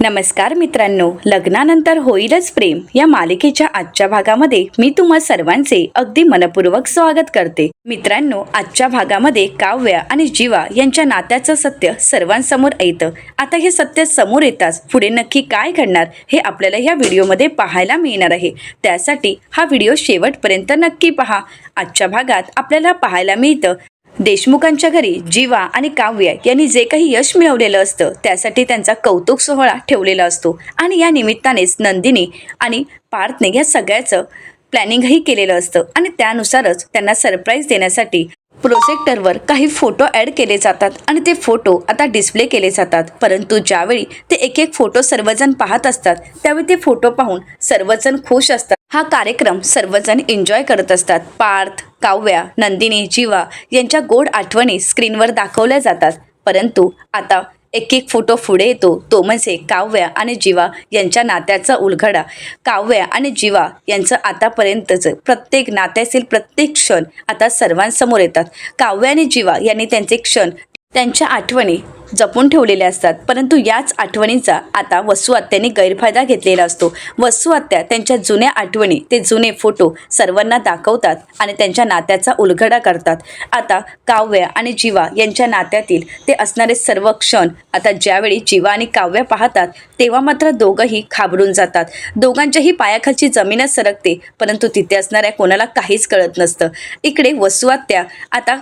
नमस्कार मित्रांनो, लग्नानंतर होईलच प्रेम या मालिकेच्या आजच्या भागामध्ये मी तुम्हा सर्वांचे अगदी मनपूर्वक स्वागत करते. मित्रांनो, आजच्या भागामध्ये काव्या आणि जीवा यांच्या नात्याचं सत्य सर्वांसमोर येतं. आता हे सत्य समोर येताच पुढे नक्की काय घडणार हे आपल्याला ह्या व्हिडिओमध्ये पाहायला मिळणार आहे. त्यासाठी हा व्हिडिओ शेवटपर्यंत नक्की पहा. आजच्या भागात आपल्याला पाहायला मिळतं देशमुखांच्या घरी जीवा आणि काव्या यांनी जे काही यश मिळवलेलं असतं त्यासाठी त्यांचा कौतुक सोहळा ठेवलेला असतो आणि या निमित्तानेच नंदिनी आणि पार्थने या सगळ्याचं प्लॅनिंगही केलेलं असतं आणि त्यानुसारच त्यांना सरप्राईज देण्यासाठी प्रोजेक्टरवर काही फोटो ॲड केले जातात आणि ते फोटो आता डिस्प्ले केले जातात. परंतु ज्यावेळी ते एक एक फोटो सर्वजण पाहत असतात त्यावेळी ते फोटो पाहून सर्वजण खुश असतात. हा कार्यक्रम सर्वजण एन्जॉय करत असतात. पार्थ, काव्या, नंदिनी, जीवा यांच्या गोड आठवणी स्क्रीनवर दाखवल्या जातात. परंतु आता एक एक फोटो पुढे येतो, तो म्हणजे काव्या आणि जीवा यांच्या नात्याचा उलगडा. काव्या आणि जीवा यांचं आतापर्यंतचं प्रत्येक नात्यातील प्रत्येक क्षण आता सर्वांसमोर येतात. काव्या आणि जीवा यांनी त्यांचे क्षण, त्यांच्या आठवणी जपून ठेवलेल्या असतात. परंतु याच आठवणींचा आता वसू आत्यांनी गैरफायदा घेतलेला असतो. वसू आत्या त्यांच्या जुन्या आठवणी, ते जुने फोटो सर्वांना दाखवतात आणि त्यांच्या नात्याचा उलगडा करतात. आता काव्या आणि जीवा यांच्या नात्यातील ते असणारे सर्व क्षण आता ज्यावेळी जीवा आणि काव्या पाहतात तेव्हा मात्र दोघंही घाबरून जातात. दोघांच्याही पायाखालची जमीनच सरकते. परंतु तिथे असणाऱ्या कोणाला काहीच कळत नसतं. इकडे वसू आत्या आता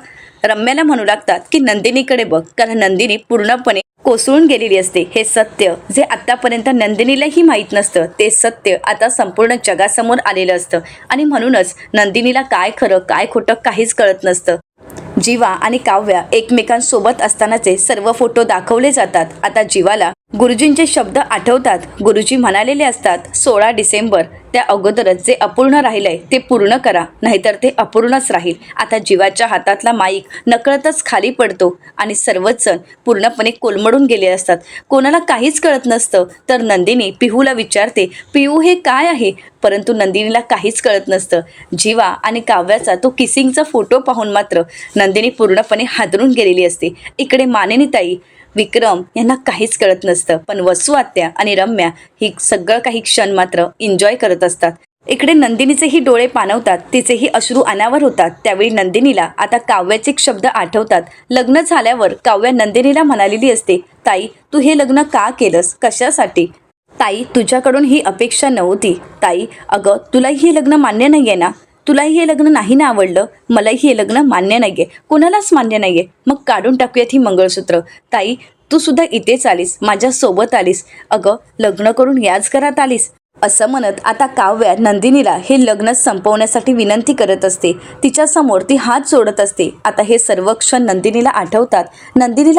रम्याला म्हणू लागतात की नंदिनीकडे बघ, कारण नंदिनी पूर्णपणे कोसळून गेलेली असते. हे सत्य जे आत्तापर्यंत नंदिनीलाही माहीत नसतं ते सत्य आता संपूर्ण जगासमोर आलेलं असतं आणि म्हणूनच नंदिनीला काय खरं काय खोटं काहीच कळत नसतं. जीवा आणि काव्या एकमेकांसोबत असतानाचे सर्व फोटो दाखवले जातात. आता जीवाला गुरुजींचे शब्द आठवतात. गुरुजी म्हणालेले असतात 16 डिसेंबर त्या अगोदरच जे अपूर्ण राहिलंय ते पूर्ण करा, नाहीतर ते अपूर्णच राहील. आता जीवाच्या हातातला माईक नकळतच खाली पडतो आणि सर्वच जण पूर्णपणे कोलमडून गेले असतात. कोणाला काहीच कळत नसतं. तर नंदिनी पिहूला विचारते, पिहू हे काय आहे? परंतु नंदिनीला काहीच कळत नसतं. जीवा आणि काव्याचा तो किसिंगचा फोटो पाहून मात्र नंदिनी पूर्णपणे हादरून गेलेली असते. इकडे मानिनीताई, विक्रम यांना काहीच कळत नसतं. पण वसू आत्या आणि रम्या ही सगळं काही क्षण मात्र एन्जॉय करत असतात. इकडे नंदिनीचेही डोळे पाणवतात, तिचेही अश्रू अनावर होतात. त्यावेळी नंदिनीला आता काव्याचे शब्द आठवतात. लग्न झाल्यावर काव्या नंदिनीला म्हणालेली असते, ताई तू हे लग्न का केलंस, कशासाठी? ताई तुझ्याकडून ही अपेक्षा नव्हती. ताई अगं तुलाही हे लग्न मान्य नाही आहे ना? तुलाही हे लग्न नाही ना आवडलं? मलाही हे लग्न मान्य नाही आहे, कोणालाच मान्य नाही आहे. मग काढून टाकूयात ही मंगळसूत्र. ताई तू सुद्धा इथेच आलीस, माझ्यासोबत आलीस. अगं लग्न करून याच घरात आलीस. असं म्हणत आता काव्या नंदिनीला हे लग्न संपवण्यासाठी विनंती करत असते. तिच्यासमोर ती हात जोडत असते. आता हे सर्व क्षण नंदिनीला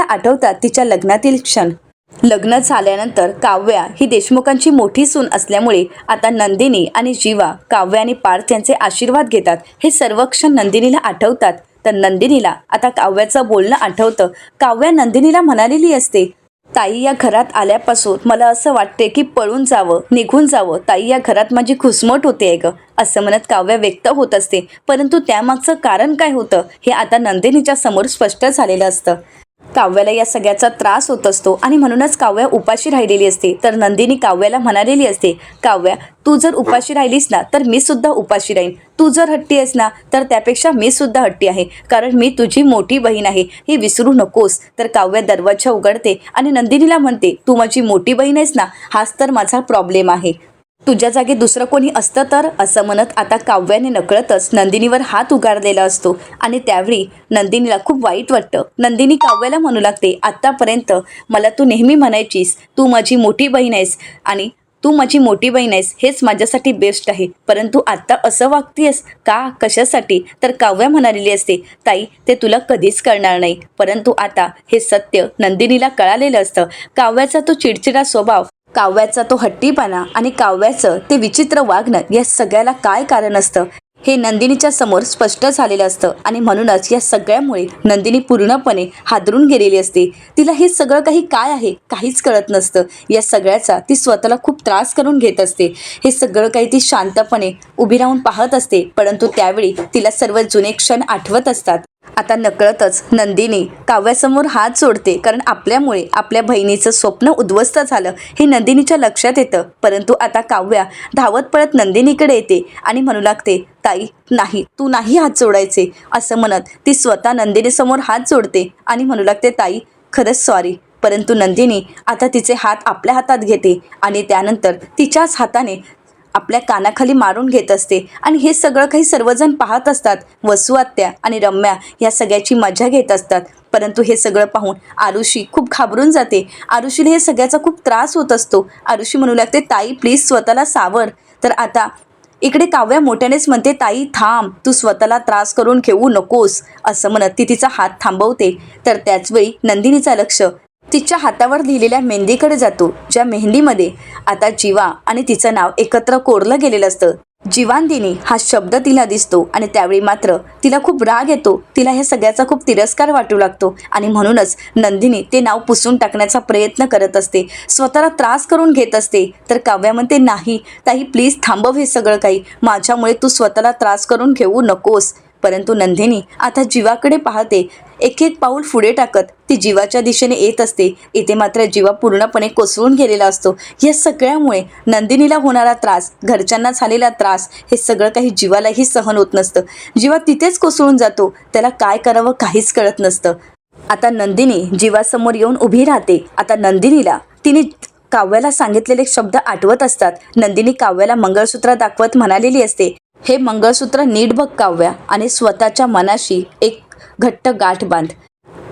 आठवतात तिच्या लग्नातील क्षण. लग्न झाल्यानंतर काव्या ही देशमुखांची मोठी सून असल्यामुळे आता नंदिनी आणि जीवा, काव्या आणि पार्थ यांचे आशीर्वाद घेतात. हे सर्व क्षण नंदिनीला आठवतात. तर नंदिनीला आता काव्याचं बोलणं आठवतं. काव्या नंदिनीला म्हणालेली असते, ताई या घरात आल्यापासून मला असं वाटते की पळून जावं, निघून जावं. ताई या घरात माझी घुसमट होते आहे गं, असं म्हणत काव्या व्यक्त होत असते. परंतु त्यामागचं कारण काय होतं हे आता नंदिनीच्या समोर स्पष्ट झालेलं असतं. काव्याला या सगळ्याचा त्रास होत असतो आणि म्हणूनच काव्या उपाशी राहिलेली असते. तर नंदिनी काव्याला म्हणालेली असते, काव्या तू जर उपाशी राहिलीस ना तर मी सुद्धा उपाशी राहीन. तू जर हट्टी आहेस ना तर त्यापेक्षा मी सुद्धा हट्टी आहे, कारण मी तुझी मोठी बहीण आहे, हे विसरू नकोस. तर काव्या दरवाजा उघडते आणि नंदिनीला म्हणते, तू माझी मोठी बहीण आहेस ना, हाच तर माझा प्रॉब्लेम आहे. तुझ्या जागी दुसरं कोणी असतं तर, असं म्हणत आता काव्याने नकळतच नंदिनीवर हात उगारलेला असतो आणि त्यावेळी नंदिनीला खूप वाईट वाटतं. नंदिनी काव्याला म्हणू लागते, आत्तापर्यंत मला तू नेहमी म्हणायचीस तू माझी मोठी बहीण आहेस आणि तू माझी मोठी बहीण आहेस हेच माझ्यासाठी बेस्ट आहे, परंतु आत्ता असं वागतेस का, कशासाठी? तर काव्या म्हणालेली असते, ताई ते तुला कधीच कळणार नाही. परंतु आता हे सत्य नंदिनीला कळालेलं असतं. काव्याचा तो चिडचिडा स्वभाव, काव्याचा तो हट्टीपणा आणि काव्याचं ते विचित्र वागणं या सगळ्याला काय कारण असतं हे नंदिनीच्या समोर स्पष्ट झालेलं असतं आणि म्हणूनच या सगळ्यामुळे नंदिनी पूर्णपणे हादरून गेलेली असते. तिला हे सगळं काही काय आहे काहीच कळत नसतं. या सगळ्याचा ती स्वतःला खूप त्रास करून घेत असते. हे सगळं काही ती शांतपणे उभी राहून पाहत असते. परंतु त्यावेळी तिला सर्व जुने क्षण आठवत असतात. आता नकळतच नंदिनी काव्यासमोर हात जोडते, कारण आपल्यामुळे आपल्या बहिणीचं स्वप्न उद्ध्वस्त झालं हे नंदिनीच्या लक्षात येतं. परंतु आता काव्या धावत पळत नंदिनीकडे येते आणि म्हणू लागते, ताई नाही, तू नाही हात जोडायचे, असं म्हणत ती स्वतः नंदिनीसमोर हात जोडते आणि म्हणू लागते, ताई खरंच सॉरी. परंतु नंदिनी आता तिचे हात आपल्या हातात घेते आणि त्यानंतर तिच्याच हाताने आपल्या कानाखाली मारून घेत असते. आणि हे सगळं काही सर्वजण पाहत असतात. वसू आत्या आणि रम्या या सगळ्याची मजा घेत असतात. परंतु हे सगळं पाहून आरुषी खूप घाबरून जाते. आरुषीला हे सगळ्याचा खूप त्रास होत असतो. आरुषी म्हणू लागते, ताई प्लीज स्वतःला सावर. तर आता इकडे काव्या मोठ्यानेच म्हणते, ताई थांब, तू स्वतःला त्रास करून घेऊ नकोस, असं म्हणत ती तिचा हात थांबवते. तर त्याचवेळी नंदिनीचं लक्ष तिच्या हातावर लिहिलेल्या मेहंदीकडे जातो, ज्या मेहंदीमध्ये आता जीवा आणि तिचं नाव एकत्र कोरलं गेलेलं असतं. जीवांदिनी हा शब्द तिला दिसतो आणि त्यावेळी मात्र तिला खूप राग येतो. तिला ह्या सगळ्याचा खूप तिरस्कार वाटू लागतो आणि म्हणूनच नंदिनी ते नाव पुसून टाकण्याचा प्रयत्न करत असते, स्वतःला त्रास करून घेत असते. तर काव्या म्हणते, नाही ताई प्लीज थांबव हे सगळं काही, माझ्यामुळे तू स्वतःला त्रास करून घेऊ नकोस. परंतु नंदिनी आता जीवाकडे पाहते. एक एक पाऊल पुढे टाकत ती जीवाच्या दिशेने येत असते. इथे मात्र जीवा पूर्णपणे कोसळून गेलेला असतो. या सगळ्यामुळे नंदिनीला होणारा त्रास, घरच्यांना झालेला त्रास, हे सगळं काही जीवालाही सहन होत नसतं. जीवा तिथेच कोसळून जातो. त्याला काय करावं काहीच कळत नसतं. आता नंदिनी जीवासमोर येऊन उभी राहते. आता नंदिनीला तिने काव्याला सांगितलेले शब्द आठवत असतात. नंदिनी काव्याला मंगळसूत्र दाखवत म्हणालेली असते, हे मंगळसूत्र नीट बघ काव्या आणि स्वतःच्या मनाशी एक घट्ट गाठ बांध.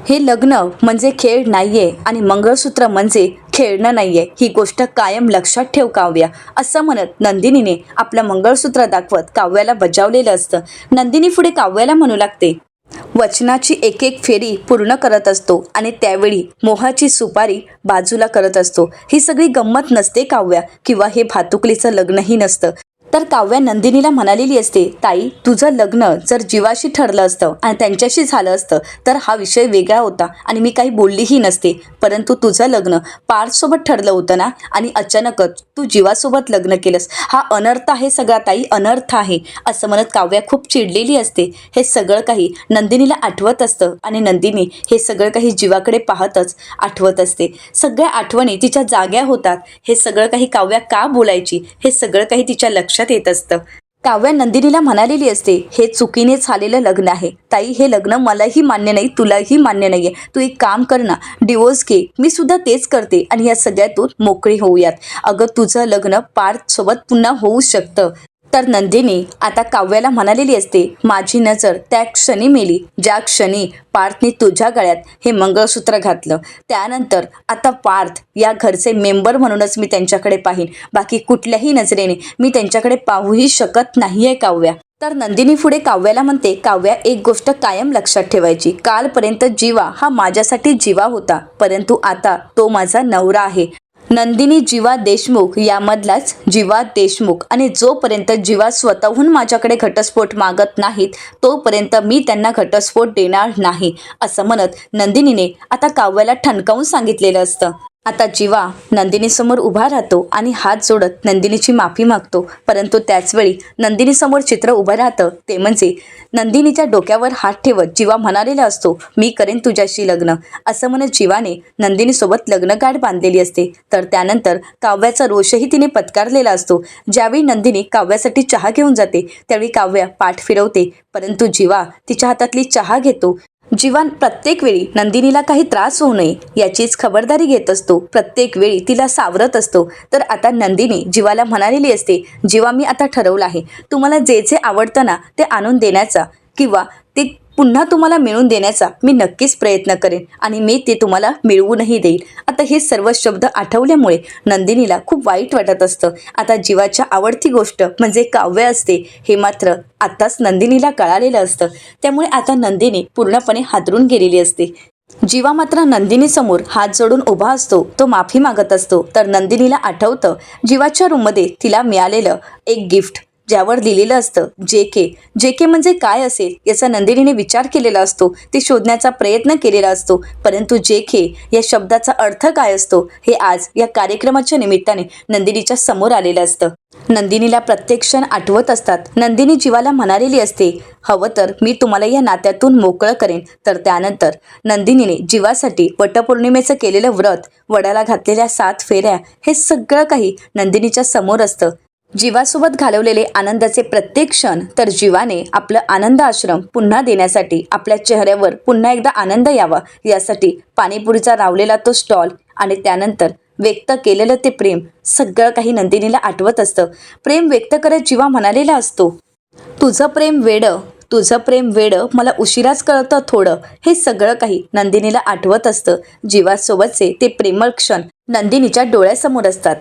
हे लग्न म्हणजे खेळ नाहीये आणि मंगळसूत्र म्हणजे खेळणं नाहीये, ही गोष्ट कायम लक्षात ठेव काव्या, असं म्हणत नंदिनीने आपलं मंगळसूत्र दाखवत काव्याला बजावलेलं असतं. नंदिनी पुढे काव्याला म्हणू लागते, वचनाची एक एक फेरी पूर्ण करत असतो आणि त्यावेळी मोहाची सुपारी बाजूला करत असतो. ही सगळी गंमत नसते काव्या, किंवा हे भातुकलीचं लग्नही नसतं. तर काव्या नंदिनीला म्हणालेली असते, ताई तुझं लग्न जर जीवाशी ठरलं असतं आणि त्यांच्याशी झालं असतं तर हा विषय वेगळा होता आणि मी काही बोललीही नसते. परंतु तुझं लग्न पार्थसोबत ठरलं होतं ना, आणि अचानकच तू जीवासोबत लग्न केलंस, हा अनर्थ आहे सगळा ताई, अनर्थ आहे, असं म्हणत काव्या खूप चिडलेली असते. हे सगळं काही नंदिनीला आठवत असतं आणि नंदिनी हे सगळं काही जीवाकडे पाहतच आठवत असते. सगळ्या आठवणी तिच्या जाग्या होतात. हे सगळं काही काव्या का बोलायची हे सगळं काही तिच्या लक्षात येत असतं. काव्या नंदिनीला म्हणालेली असते, हे चुकीने झालेलं लग्न आहे ताई, हे लग्न मलाही मान्य नाही, तुलाही मान्य नाहीये. तू एक काम कर ना, डिवोर्स घे, मी सुद्धा तेच करते आणि या सगळ्यातून मोकळी होऊयात. अगं तुझं लग्न पार्थसोबत पुन्हा होऊ शकतं. तर नंदिनी आता काव्याला म्हणालेली असते, माझी नजर त्या क्षणी मेली ज्या क्षणी पार्थने तुझ्या गळ्यात हे मंगळसूत्र घातलं. त्यानंतर आता पार्थ या घरचे मेंबर म्हणूनच मी त्यांच्याकडे पाहीन, बाकी कुठल्याही नजरेने मी त्यांच्याकडे पाहूही शकत नाहीये काव्या. तर नंदिनी पुढे काव्याला म्हणते, काव्या एक गोष्ट कायम लक्षात ठेवायची, कालपर्यंत जीवा हा माझ्यासाठी जीवा होता, परंतु आता तो माझा नवरा आहे. नंदिनी जीवा देशमुख यामधलाच जीवा देशमुख, आणि जोपर्यंत जीवा स्वतःहून माझ्याकडे घटस्फोट मागत नाहीत तोपर्यंत मी त्यांना घटस्फोट देणार नाही, असं म्हणत नंदिनीने आता काव्याला ठणकावून सांगितलेलं असतं. आता जीवा नंदिनीसमोर उभा राहतो आणि हात जोडत नंदिनीची माफी मागतो. परंतु त्याचवेळी नंदिनीसमोर चित्र उभं राहतं, ते म्हणजे नंदिनीच्या डोक्यावर हात ठेवत जीवा म्हणालेला असतो, मी करेन तुझ्याशी लग्न, असं म्हणत जीवाने नंदिनीसोबत लग्नगाठ बांधलेली असते. तर त्यानंतर काव्याचा रोषही तिने पत्कारलेला असतो. ज्यावेळी नंदिनी काव्यासाठी चहा घेऊन जाते त्यावेळी काव्या पाठ फिरवते, परंतु जीवा तिच्या हातातली चहा घेतो. जीवन प्रत्येक वेळी नंदिनीला काही त्रास होऊ नये याचीच खबरदारी घेत असतो, प्रत्येक वेळी तिला सावरत असतो. तर आता नंदिनी जीवाला म्हणालेली असते, जीवा मी आता ठरवलं आहे, तुम्हाला जे जे आवडतं ना ते आणून देण्याचा किंवा ते पुन्हा तुम्हाला मिळवून देण्याचा मी नक्कीच प्रयत्न करेन आणि मी ते तुम्हाला मिळवूनही देईल. आता हे सर्व शब्द आठवल्यामुळे नंदिनीला खूप वाईट वाटत असतं. आता जीवाच्या आवडती गोष्ट म्हणजे काव्य असते हे मात्र आत्ताच नंदिनीला कळालेलं असतं. त्यामुळे आता नंदिनी पूर्णपणे हादरून गेलेली असते. जीवा मात्र नंदिनीसमोर हात जोडून उभा असतो, तो माफी मागत असतो. तर नंदिनीला आठवतं जीवाच्या रूममध्ये तिला मिळालेलं एक गिफ्ट, ज्यावर लिहिलेलं असतं जे के म्हणजे काय असेल याचा नंदिनीने विचार केलेला असतो, ते शोधण्याचा प्रयत्न केलेला असतो. परंतु जे या शब्दाचा अर्थ काय असतो हे आज या कार्यक्रमाच्या निमित्ताने नंदिनीच्या समोर आलेलं असतं. नंदिनीला प्रत्येक क्षण आठवत असतात. नंदिनी जीवाला म्हणालेली असते, हवं तर मी तुम्हाला या नात्यातून मोकळं करेन. तर त्यानंतर नंदिनीने जीवासाठी वटपौर्णिमेचं केलेलं व्रत, वडाला घातलेल्या 7 फेऱ्या, हे सगळं काही नंदिनीच्या समोर असतं. जीवासोबत घालवलेले आनंदाचे प्रत्येक क्षण, तर जीवाने आपलं आनंद आश्रम पुन्हा देण्यासाठी, आपल्या चेहऱ्यावर पुन्हा एकदा आनंद यावा यासाठी पाणीपुरीचा लावलेला तो स्टॉल आणि त्यानंतर व्यक्त केलेलं ते प्रेम, सगळं काही नंदिनीला आठवत असतं. प्रेम व्यक्त करत जीवा म्हणालेला असतो, तुझं प्रेम वेडं मला उशिराच कळतं थोडं. हे सगळं काही नंदिनीला आठवत असतं. जीवासोबतचे ते प्रेमळ क्षण नंदिनीच्या डोळ्यासमोर असतात.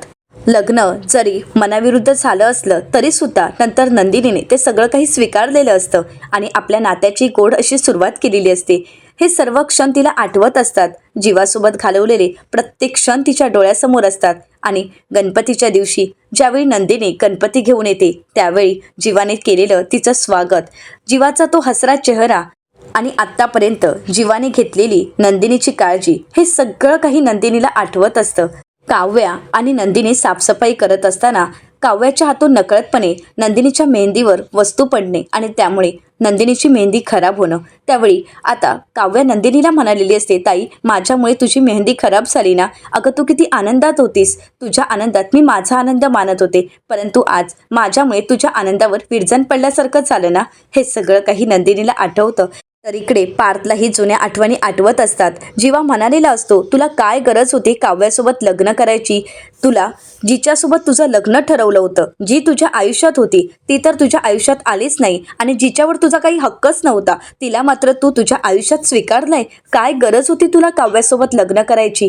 लग्न जरी मनाविरुद्ध झालं असलं तरी सुद्धा नंतर नंदिनीने ते सगळं काही स्वीकारलेलं असतं आणि आपल्या नात्याची गोड अशी सुरुवात केलेली असते. हे सर्व क्षण तिला आठवत असतात. जीवासोबत घालवलेले प्रत्येक क्षण तिच्या डोळ्यासमोर असतात. आणि गणपतीच्या दिवशी ज्यावेळी नंदिनी गणपती घेऊन येते त्यावेळी जीवाने केलेलं तिचं स्वागत, जीवाचा तो हसरा चेहरा आणि आत्तापर्यंत जीवाने घेतलेली नंदिनीची काळजी, हे सगळं काही नंदिनीला आठवत असतं. काव्या आणि नंदिनी साफसफाई करत असताना काव्याच्या हातून नकळतपणे नंदिनीच्या मेहंदीवर वस्तू पडणे आणि त्यामुळे नंदिनीची मेहंदी खराब होणं. त्यावेळी आता काव्या नंदिनीला म्हणालेली असते, ताई माझ्यामुळे तुझी मेहंदी खराब झाली ना. अगं तू किती आनंदात होतीस, तुझ्या आनंदात मी माझा आनंद मानत होते, परंतु आज माझ्यामुळे तुझ्या आनंदावर विरजण पडल्यासारखं झालं ना. हे सगळं काही नंदिनीला आठवतं. तर इकडे पार्थलाही जुन्या आठवणी आठवत असतात. जीवा म्हणालेला असतो, तुला काय गरज होती काव्यासोबत लग्न करायची. तुला जिच्यासोबत तुझं लग्न ठरवलं होतं, जी तुझ्या आयुष्यात होती ती तर तुझ्या आयुष्यात आलीच नाही आणि जिच्यावर तुझा काही हक्कच नव्हता तिला मात्र तू तुझ्या आयुष्यात स्वीकारलंय. काय गरज होती तुला काव्यासोबत लग्न करायची.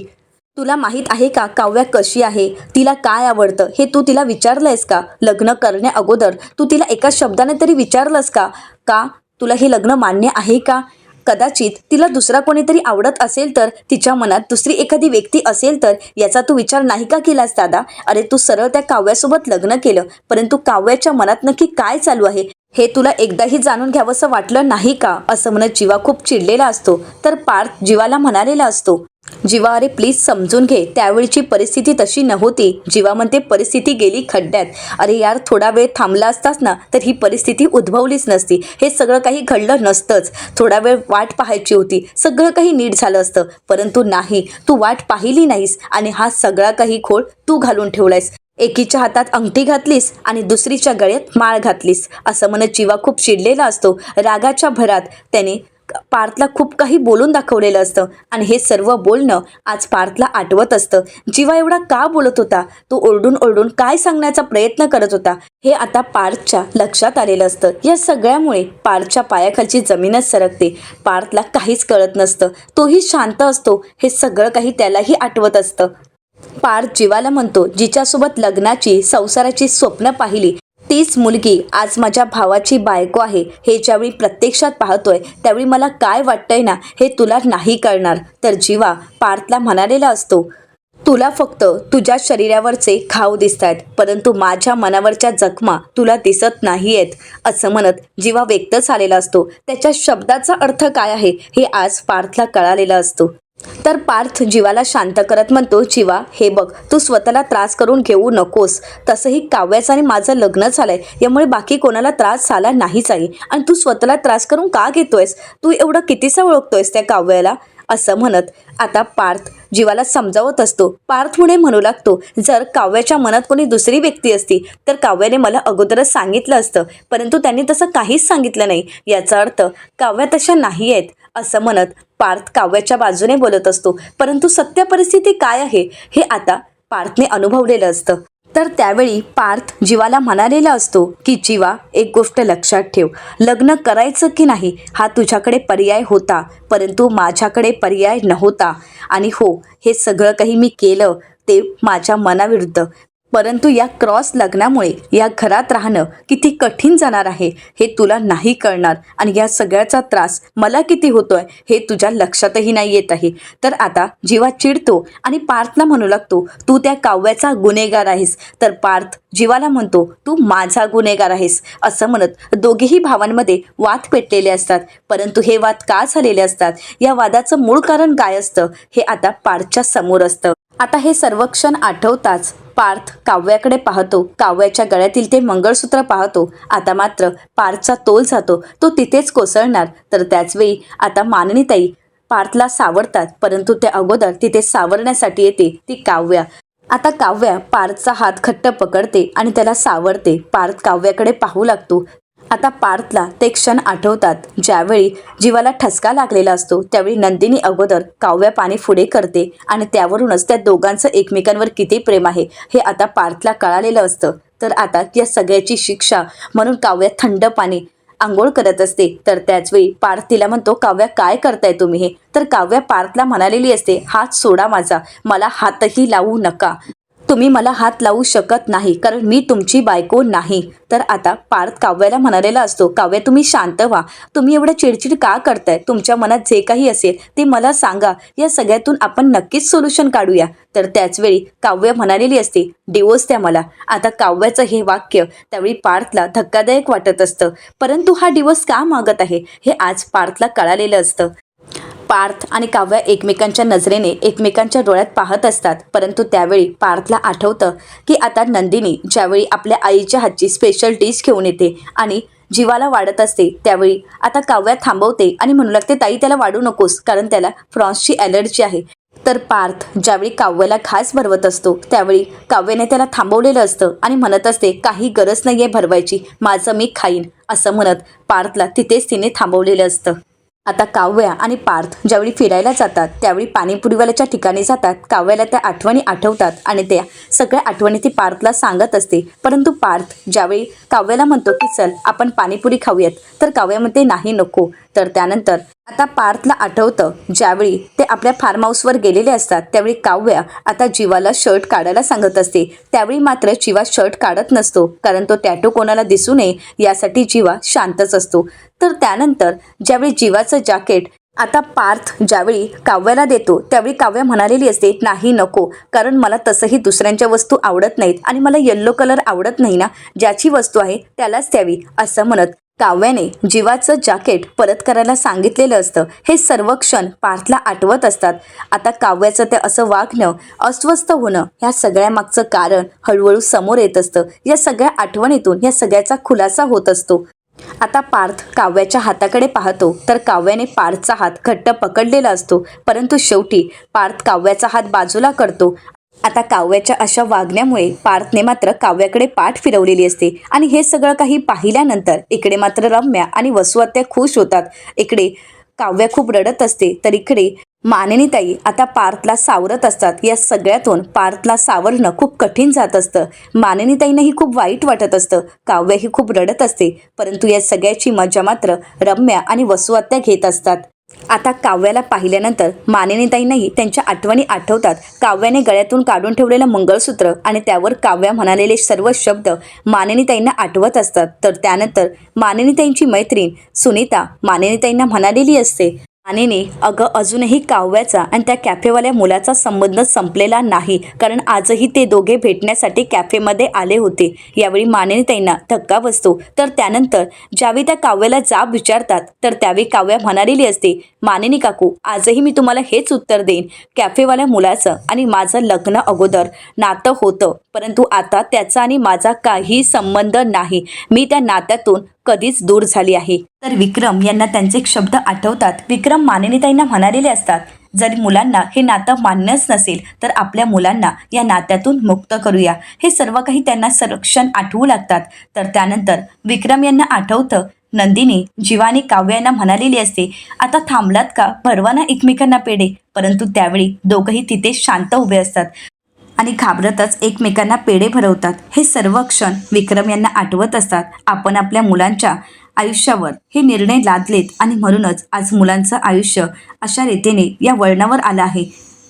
तुला माहीत आहे का काव्या कशी आहे, तिला काय आवडतं हे तू तिला विचारलंयस का. लग्न करण्या अगोदर तू तिला एका शब्दाने तरी विचारलंस का तुला हे लग्न मान्य आहे का. कदाचित तिला दुसरा कोणीतरी आवडत असेल तर, तिच्या मनात दुसरी एखादी व्यक्ती असेल तर, याचा तू विचार नाही का केलास दादा. अरे तू सरळ त्या काव्यासोबत लग्न केलं, परंतु काव्याच्या मनात नक्की काय चालू आहे हे तुला एकदाही जाणून घ्यावंसं वाटलं नाही का, असं म्हणत जीवा खूप चिडलेला असतो. तर पार्थ जीवाला म्हणालेला असतो, जीवा अरे प्लीज समजून घे, त्यावेळची परिस्थिती तशी नव्हती. जीवा म्हणते परिस्थिती गेली खड्ड्यात. अरे यार थोडा वेळ थांबला असतास ना तर ही परिस्थिती उद्भवलीच नसती, हे सगळं काही घडलं नसतंच. थोडा वेळ वाट पाहायची होती, सगळं काही नीट झालं असतं, परंतु नाही, तू वाट पाहिली नाहीस आणि हा सगळा काही खोळ तू घालून ठेवलायस. एकीच्या हातात अंगठी घातलीस आणि दुसरीच्या गळ्यात माळ घातलीस, असं म्हणत जीवा खूप चिडलेला असतो. रागाच्या भरात त्याने पार्थला खूप काही बोलून दाखवलेलं असतं आणि हे सर्व बोलणं आज पार्थला आठवत असतं. जीवा एवढा का बोलत होता, तो ओरडून ओरडून काय सांगण्याचा प्रयत्न करत होता हे आता पार्थच्या लक्षात आलेलं असतं. या सगळ्यामुळे पार्थच्या पायाखालची जमीनच सरकते. पार्थला काहीच कळत नसतं, तोही शांत असतो. हे सगळं काही त्यालाही आठवत असतं. पार्थ जीवाला म्हणतो, जिच्यासोबत लग्नाची संसाराची स्वप्न पाहिली तीच मुलगी आज माझ्या भावाची बायको आहे, हे ज्यावेळी प्रत्यक्षात पाहतोय त्यावेळी मला काय वाटतंय ना हे तुला नाही कळणार. तर जीवा पार्थला म्हणालेला असतो, तुला फक्त तुझ्या शरीरावरचे घाव दिसतायत, परंतु माझ्या मनावरच्या जखमा तुला दिसत नाहीयेत, असं म्हणत जीवा व्यक्त झालेला असतो. त्याच्या शब्दाचा अर्थ काय आहे हे आज पार्थला कळालेला असतो. तर पार्थ जीवाला शांत करत म्हणतो, जीवा हे बघ, तू स्वतःला त्रास करून घेऊ नकोस. तसंही काव्याचं आणि माझं लग्न झालंय, यामुळे बाकी कोणाला त्रास झाला नाहीच आहे आणि तू स्वतःला त्रास करून का घेतोयस. तू एवढं कितीसं ओळखतोयस त्या काव्याला, असं म्हणत आता पार्थ जीवाला समजावत असतो. पार्थ पुढे म्हणू लागतो, जर काव्याच्या मनात कोणी दुसरी व्यक्ती असती तर काव्याने मला अगोदरच सांगितलं असतं, परंतु त्यांनी तसं काहीच सांगितलं नाही. याचा अर्थ काव्या तशा नाही आहेत, असं म्हणत पार्थ काव्याच्या बाजूने बोलत असतो. परंतु सत्य परिस्थिती काय आहे हे आता पार्थने अनुभवलेलं असतं. तर त्यावेळी पार्थ जीवाला म्हणालेला असतो की जीवा एक गोष्ट लक्षात ठेव, लग्न करायचं की नाही हा तुझ्याकडे पर्याय होता, परंतु माझ्याकडे पर्याय नव्हता. आणि हो, हे सगळं काही मी केलं ते माझ्या मनाविरुद्ध. परंतु या क्रॉस लग्नामुळे या घरात राहणं किती कठीण जाणार आहे हे तुला नाही कळणार आणि या सगळ्याचा त्रास मला किती होतोय हे तुझ्या लक्षातही नाही येत आहे. तर आता जीवा चिडतो आणि पार्थला म्हणू लागतो, तू त्या काव्याचा गुन्हेगार आहेस. तर पार्थ जीवाला म्हणतो, तू माझा गुन्हेगार आहेस. असं म्हणत दोघेही भावांमध्ये वाद पेटलेले असतात. परंतु हे वाद का झालेले असतात, या वादाचं मूळ कारण काय असतं हे आता पार्थच्या समोर असतं. आता हे सर्व क्षण आठवताच पार्थ काव्याकडे पाहतो. काव्याच्या गळ्यातील ते मंगळसूत्र पाहतो. आता मात्र पार्थचा तोल जातो, तो तिथेच कोसळणार. तर त्याचवेळी आता मानिनीताई पार्थला सावरतात. परंतु त्या अगोदर तिथे सावरण्यासाठी येते ती काव्या. आता काव्या पार्थचा हात घट्ट पकडते आणि त्याला सावरते. पार्थ काव्याकडे पाहू लागतो. आता पार्थला ते क्षण आठवतात ज्यावेळी जीवाला ठसका लागलेला असतो. त्यावेळी नंदिनी अगोदर काव्या पाणी पुढे करते आणि त्यावरूनच त्या दोघांचं एकमेकांवर किती प्रेम आहे हे आता पार्थला कळालेलं असतं. तर आता या सगळ्याची शिक्षा म्हणून काव्या थंड पाणी आंघोळ करत असते. तर त्याचवेळी पार्थ तिला म्हणतो, काव्या काय करताय तुम्ही हे? तर काव्या पार्थला म्हणालेली असते, हात सोडा माझा, मला हातही लावू नका. तुम्ही मला हात लावू शकत नाही कारण मी तुमची बायको नाही. तर आता पार्थ काव्याला म्हणालेला असतो, काव्या तुम्ही शांत व्हा, तुम्ही एवढं चिडचिड का करताय? तुमच्या मनात जे काही असेल ते मला सांगा, या सगळ्यातून आपण नक्कीच सोल्युशन काढूया. तर त्याचवेळी काव्या म्हणालेली असते, डिवोर्स द्या मला. आता काव्याचं हे वाक्य त्यावेळी पार्थला धक्कादायक वाटत असतं. परंतु हा डिवोर्स का मागत आहे हे आज पार्थला कळालेलं असतं. पार्थ आणि काव्या एकमेकांच्या नजरेने एकमेकांच्या डोळ्यात पाहत असतात. परंतु त्यावेळी पार्थला आठवतं की आता नंदिनी ज्यावेळी आपल्या आईच्या हातची स्पेशल डिश घेऊन येते आणि जीवाला वाढत असते, त्यावेळी आता काव्या थांबवते आणि म्हणू लागते, ताई त्याला वाढू नकोस कारण त्याला फ्रॉन्सची ॲलर्जी आहे. तर पार्थ ज्यावेळी काव्याला घास भरवत असतो त्यावेळी काव्याने त्याला थांबवलेलं असतं आणि म्हणत असते, काही गरज नाही आहे भरवायची, माझं मी खाईन. असं म्हणत पार्थला तिथेच तिने थांबवलेलं असतं. आता काव्या आणि पार्थ ज्यावेळी फिरायला जातात त्यावेळी पाणीपुरीवाल्याच्या ठिकाणी जातात. काव्याला त्या आठवणी आठवतात आणि त्या सगळ्या आठवणी ती पार्थला सांगत असते. परंतु पार्थ ज्यावेळी काव्याला म्हणतो की चल आपण पाणीपुरी खाऊयात, तर काव्या म्हणते नाही नको. तर त्यानंतर आता पार्थला आठवतं ज्यावेळी ते आपल्या फार्म हाऊसवर गेलेले असतात त्यावेळी काव्या आता जीवाला शर्ट काढायला सांगत असते. त्यावेळी मात्र जीवा शर्ट काढत नसतो कारण तो टॅटू कोणाला दिसू नये यासाठी जीवा शांतच असतो. तर त्यानंतर ज्यावेळी जीवाचं जॅकेट आता पार्थ ज्यावेळी काव्याला देतो त्यावेळी काव्या म्हणालेली असते, नाही नको, कारण मला तसंही दुसऱ्यांच्या वस्तू आवडत नाहीत आणि मला येल्लो कलर आवडत नाही ना, ज्याची वस्तू आहे त्यालाच द्यावी. असं म्हणत काव्याने जीवाचं जॅकेट परत करायला सांगितलेलं असतं. हे सर्व क्षण पार्थला आठवत असतात. आता काव्याचं ते असं वागणं, अस्वस्थ होणं, ह्या सगळ्यामागचं कारण हळूहळू समोर येत असतं. या सगळ्या आठवणीतून या सगळ्याचा खुलासा होत असतो. आता पार्थ काव्याच्या हाताकडे पाहतो तर काव्याने पार्थचा हात घट्ट पकडलेला असतो. परंतु शेवटी पार्थ काव्याचा हात बाजूला करतो. आता काव्याच्या अशा वागण्यामुळे पार्थने मात्र काव्याकडे पाठ फिरवलेली असते आणि हे सगळं काही पाहिल्यानंतर इकडे मात्र रम्या आणि वसुआत्या खुश होतात. इकडे काव्या खूप रडत असते तर इकडे मानिनीताई आता पार्थला सावरत असतात. या सगळ्यातून पार्थला सावरणं खूप कठीण जात असतं. मानिनीताईंनाही खूप वाईट वाटत असतं. काव्याही खूप रडत असते. परंतु या सगळ्याची मजा मात्र रम्या आणि वसुआत्या घेत असतात. आता काव्याला पाहिल्यानंतर मानिनीताईंनाही त्यांच्या आठवणी आठवतात. काव्याने गळ्यातून काढून ठेवलेलं मंगळसूत्र आणि त्यावर काव्या म्हणालेले सर्व शब्द मानिनीताईंना आठवत असतात. तर त्यानंतर मानिनीताईंची मैत्रीण सुनीता मानिनीताईंना म्हणालेली असते, मानिनी अगं अजूनही काव्याचा आणि त्या कॅफेवाल्या मुलाचा संबंध संपलेला नाही, कारण आजही ते दोघे भेटण्यासाठी कॅफेमध्ये आले होते. यावेळी मानिनीताईंना धक्का बसतो. तर त्यानंतर ज्यावेळी त्या काव्याला जाब विचारतात तर त्यावेळी काव्या म्हणालेली असते, मानिनी काकू आजही मी तुम्हाला हेच उत्तर देईन, कॅफेवाल्या मुलाचं आणि माझं लग्न अगोदर नातं होतं, परंतु आता त्याचा आणि माझा काही संबंध नाही. मी त्या नात्यातून कधीच दूर झाली आहे. तर विक्रम यांना त्यांचे शब्द आठवतात. विक्रम मानिनीताईंना म्हणालेले असतात, जरी मुलांना हे नातं मान्यच नसेल तर आपल्या मुलांना या नात्यातून मुक्त करूया. हे सर्व काही त्यांना संरक्षण आठवू लागतात. तर त्यानंतर विक्रम यांना आठवतं नंदिनी जीवानी काव्यांना म्हणालेली असते, आता थांबलात का, भरवा ना एकमेकांना पेढे. परंतु त्यावेळी दोघंही तिथे शांत उभे असतात आणि घाबरतच एकमेकांना पेढे भरवतात. हे सर्व क्षण विक्रम यांना आठवत असतात. आपण आपल्या मुलांच्या आयुष्यावर हे निर्णय लादलेत आणि म्हणूनच आज मुलांचं आयुष्य अशा रीतीने या वळणावर आलं आहे.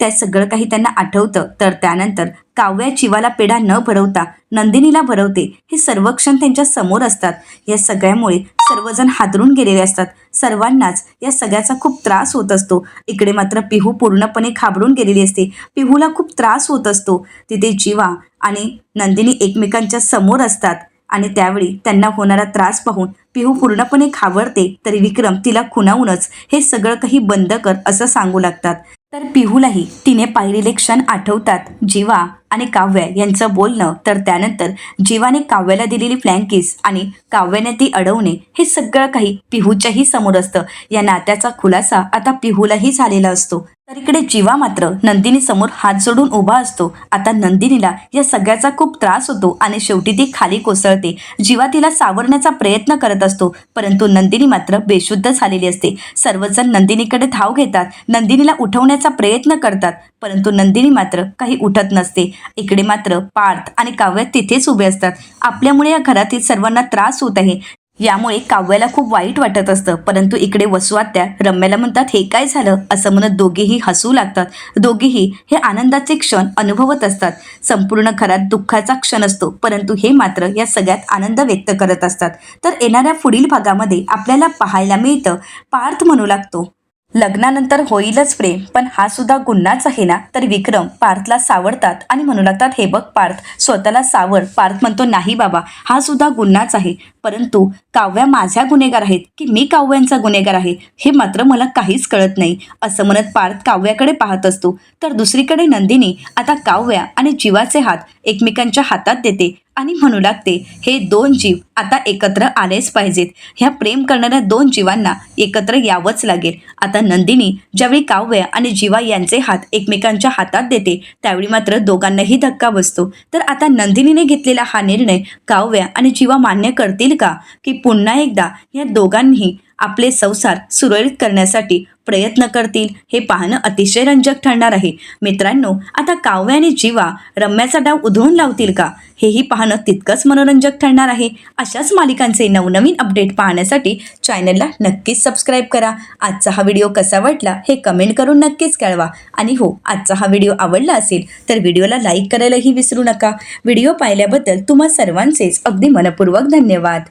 त्या सगळं काही त्यांना आठवतं. तर त्यानंतर काव्या जीवाला पेढा न भरवता नंदिनीला भरवते. हे सर्व क्षण त्यांच्या समोर असतात. या सगळ्यामुळे सर्वजण हादरून गेलेले असतात. सर्वांनाच या सगळ्याचा खूप त्रास होत असतो. इकडे मात्र पिहू पूर्णपणे घाबरून गेलेली असते. पिहूला खूप त्रास होत असतो. तिथे जीवा आणि नंदिनी एकमेकांच्या समोर असतात आणि त्यावेळी त्यांना होणारा त्रास पाहून पिहू पूर्णपणे घाबरते. तरी विक्रम तिला खुणावूनच हे सगळं काही बंद कर असं सांगू लागतात. तर पिहूलाही तिने पाहिलेले क्षण आठवतात, जीवा आणि काव्या यांचं बोलणं. तर त्यानंतर जीवाने काव्याला दिलेली फ्लँकिस आणि काव्याने ती अडवणे हे सगळं काही पिहूच्याही समोर असतं. या नात्याचा खुलासा आता पिहूलाही झालेला असतो. तर इकडे जीवा मात्र नंदिनी समोर हात जोडून उभा असतो. आता नंदिनीला या सगळ्याचा खूप त्रास होतो आणि शेवटी ती खाली कोसळते. जीवा तिला सावरण्याचा प्रयत्न करत असतो, परंतु नंदिनी मात्र बेशुद्ध झालेली असते. सर्वजण नंदिनीकडे धाव घेतात, नंदिनीला उठवण्याचा प्रयत्न करतात, परंतु नंदिनी मात्र काही उठत नसते. इकडे मात्र पार्थ आणि काव्य तिथेच उभे असतात. आपल्यामुळे या घरातील सर्वांना त्रास होत आहे यामुळे काव्याला खूप वाईट वाटत असतं. परंतु इकडे वसुआत्या रम्याला म्हणतात, हे काय झालं असं म्हणत दोघेही हसू लागतात. दोघेही हे आनंदाचे क्षण अनुभवत असतात. संपूर्ण घरात दुःखाचा क्षण असतो, परंतु हे मात्र या सगळ्यात आनंद व्यक्त करत असतात. तर येणाऱ्या पुढील भागामध्ये आपल्याला पाहायला मिळतं, पार्थ म्हणू लागतो, लग्नानंतर होईलच प्रेम, पण हा सुद्धा गुन्हाच आहे ना. तर विक्रम पार्थला सावरतात आणि म्हणू लागतात, हे बघ पार्थ, स्वतःला सावर. पार्थ म्हणतो, नाही बाबा, हा सुद्धा गुन्हाच आहे, परंतु काव्या माझ्या गुन्हेगार आहेत की मी काव्यांचा गुन्हेगार आहे हे मात्र मला काहीच कळत नाही असं म्हणत पार्थ काव्याकडे पाहत असतो. तर दुसरीकडे नंदिनी आता काव्या आणि जीवाचे हात एकमेकांच्या हातात देते आणि म्हणू लागते, हे दोन जीव आता एकत्र आलेच पाहिजेत. ह्या प्रेम करणाऱ्या दोन जीवांना एकत्र यावंच लागेल. आता नंदिनी ज्यावेळी काव्य आणि जीवा यांचे हात एकमेकांच्या हातात देते त्यावेळी मात्र दोघांनाही धक्का बसतो. तर आता नंदिनीने घेतलेला हा निर्णय काव्य आणि जीवा मान्य करतील का, की पुन्हा एकदा या दोघांनी आपले संसार सुरळीत करण्यासाठी प्रयत्न करतील, हे पाहणं अतिशय रंजक ठरणार आहे. मित्रांनो, आता काव्य आणि जीवा रम्याचा डाव उधळून लावतील का, हेही पाहणं तितकंच मनोरंजक ठरणार आहे. अशाच मालिकांचे नवनवीन अपडेट पाहण्यासाठी चॅनलला नक्कीच सबस्क्राईब करा. आजचा हा व्हिडिओ कसा वाटला हे कमेंट करून नक्कीच कळवा. आणि हो, आजचा हा व्हिडिओ आवडला असेल तर व्हिडिओला लाईक करायलाही विसरू नका. व्हिडिओ पाहिल्याबद्दल तुम्हा सर्वांचेच अगदी मनपूर्वक धन्यवाद.